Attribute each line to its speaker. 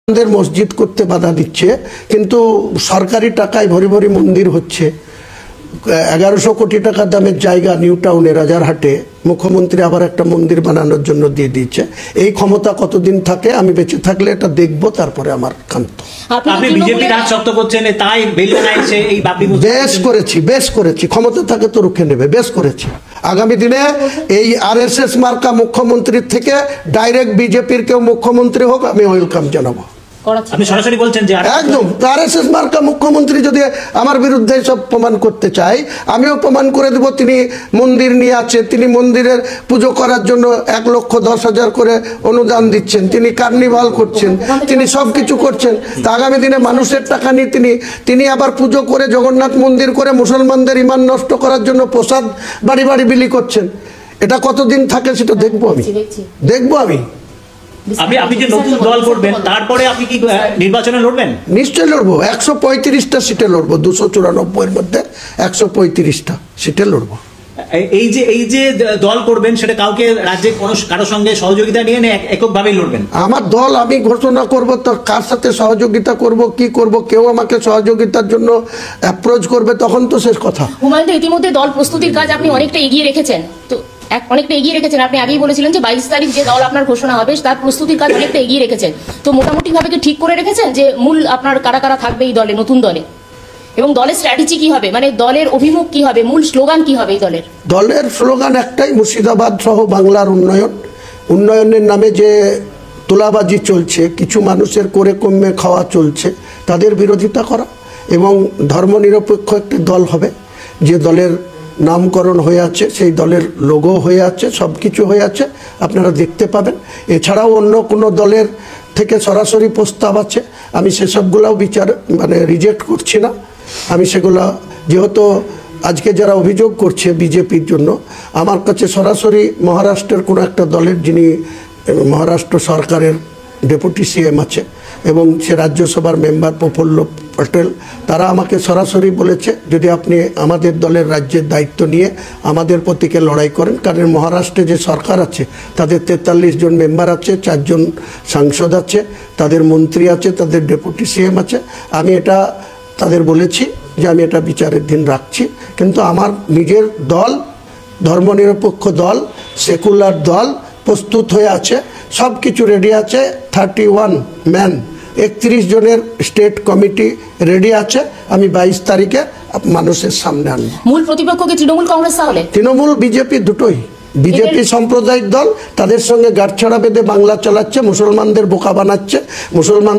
Speaker 1: মসজিদ করতে বাধা দিচ্ছে, কিন্তু সরকারি টাকায় ভরি ভরি মন্দির হচ্ছে। 1100 কোটি টাকা দামের জায়গা নিউ টাউনে রাজারহাটে মুখ্যমন্ত্রী আবার একটা মন্দির বানানোর জন্য দিয়ে দিয়েছে। এই ক্ষমতা কতদিন থাকে, আমি বেঁচে থাকলে এটা দেখবো, তারপরে আমার ক্ষান্ত।
Speaker 2: আপনি বিজেপি রাজ শক্ত করছেন, তাই এই
Speaker 1: বেশ করেছি, ক্ষমতা থাকে তো রুখে নেবে, বেশ করেছি। আগামী দিনে এই RSS মার্কা মুখ্যমন্ত্রীর থেকে ডাইরেক্ট বিজেপির কেউ মুখ্যমন্ত্রী হোক, আমি ওয়েলকাম জানাবো।
Speaker 2: আপনি সরাসরি বলছেন যে
Speaker 1: একদম RSS মার্কা মুখ্যমন্ত্রী যদি আমার বিরুদ্ধে সব প্রমাণ করতে চাই, আমিও প্রমাণ করে দেব তিনি মন্দির নিয়ে আছে, তিনি মন্দিরের পুজো করার জন্য 1,10,000 করে অনুদান দিচ্ছেন, তিনি কার্নিভাল করছেন, তিনি সব কিছু করছেন। তা আগামী দিনে মানুষের টাকা নিয়ে তিনি আবার পুজো করে জগন্নাথ মন্দির করে মুসলমানদের ইমান নষ্ট করার জন্য প্রসাদ বাড়ি বাড়ি বিলি করছেন। এটা কতদিন থাকে সেটা দেখবো আমি।
Speaker 2: আপনি যে নতুন দল করবেন, তারপরে আপনি কি নির্বাচনে লড়বেন?
Speaker 1: নিশ্চয়ই লড়বো, 135টা সিটে লড়বো, 294 এর মধ্যে 135টা সিটে লড়বো।
Speaker 2: এই যে দল করবেন, সেটা কাউকে রাজ্যে কারোর সঙ্গে সহযোগিতা নিয়ে এককভাবেই লড়বেন?
Speaker 1: আমার দল আমি ঘোষণা করব, তো কার সাথে সহযোগিতা করব, কি করব, কেউ আমাকে সহযোগিতার জন্য অ্যাপ্রোচ করবে, তখন তো শেষ কথা।
Speaker 3: হুমায়ুন, ইতিমধ্যে দল প্রস্তুতির কাজ আপনি অনেকটা এগিয়ে রেখেছেন, আপনি আগেই বলেছিলেন যে 22 তারিখ যে দল আপনার ঘোষণা হবে তার প্রস্তুতির কাজ অনেকটা এগিয়ে রেখেছেন। তো মোটামুটি ভাবে কি ঠিক করে রেখেছেন যে মূল আপনার কারা কারা থাকবে এই দলে, নতুন দলে, এবং দলের স্ট্র্যাটেজি কি হবে, মানে দলের অভিমুখ কি হবে, মূল স্লোগান কি হবে? এই দলের
Speaker 1: স্লোগান একটাই, মুর্শিদাবাদ সহ বাংলার উন্নয়নের নামে যে তোলাবাজি চলছে, কিছু মানুষের করে কমে খাওয়া চলছে, তাদের বিরোধিতা করা, এবং ধর্মনিরপেক্ষ একটি দল হবে, যে দলের নামকরণ হয়ে আছে, সেই দলের লোগো হয়ে আছে, সব কিছু হয়ে আছে, আপনারা দেখতে পাবেন। এছাড়াও অন্য কোনো দলের থেকে সরাসরি প্রস্তাব আছে, আমি সেসবগুলোও রিজেক্ট করছি না। আমি সেগুলো, যেহেতু আজকে যারা অভিযোগ করছে বিজেপির জন্য, আমার কাছে সরাসরি মহারাষ্ট্রের কোনো একটা দলের, যিনি মহারাষ্ট্র সরকারের ডেপুটি CM আছে এবং সে রাজ্যসভার মেম্বার প্রফুল্ল পটেল, তারা আমাকে সরাসরি বলেছে যদি আপনি আমাদের দলের রাজ্যের দায়িত্ব নিয়ে আমাদের প্রতীকে লড়াই করেন, কারণ মহারাষ্ট্রে যে সরকার আছে তাদের 43 জন মেম্বার আছে, 4 জন সাংসদ আছে, তাদের মন্ত্রী আছে, তাদের ডেপুটি CM আছে। আমি এটা তাদের বলেছি যে আমি এটা বিচারের দিন রাখছি, কিন্তু আমার নিজের দল, ধর্মনিরপেক্ষ দল, সেকুলার দল প্রস্তুত হয়ে আছে, সব কিছু রেডি আছে। 31 ম্যান 31 জনের স্টেট কমিটি রেডি আছে, আমি 22 তারিখে মানুষের সামনে আনব।
Speaker 3: মূল প্রতিপক্ষকে তৃণমূল কংগ্রেস, তাহলে
Speaker 1: তৃণমূল বিজেপি দুটোই। বিজেপি সাম্প্রদায়িক দল, তাদের সঙ্গে গাঁটছড়া বেঁধে বাংলা চালাচ্ছে, মুসলমানদের বোকা বানাচ্ছে, মুসলমান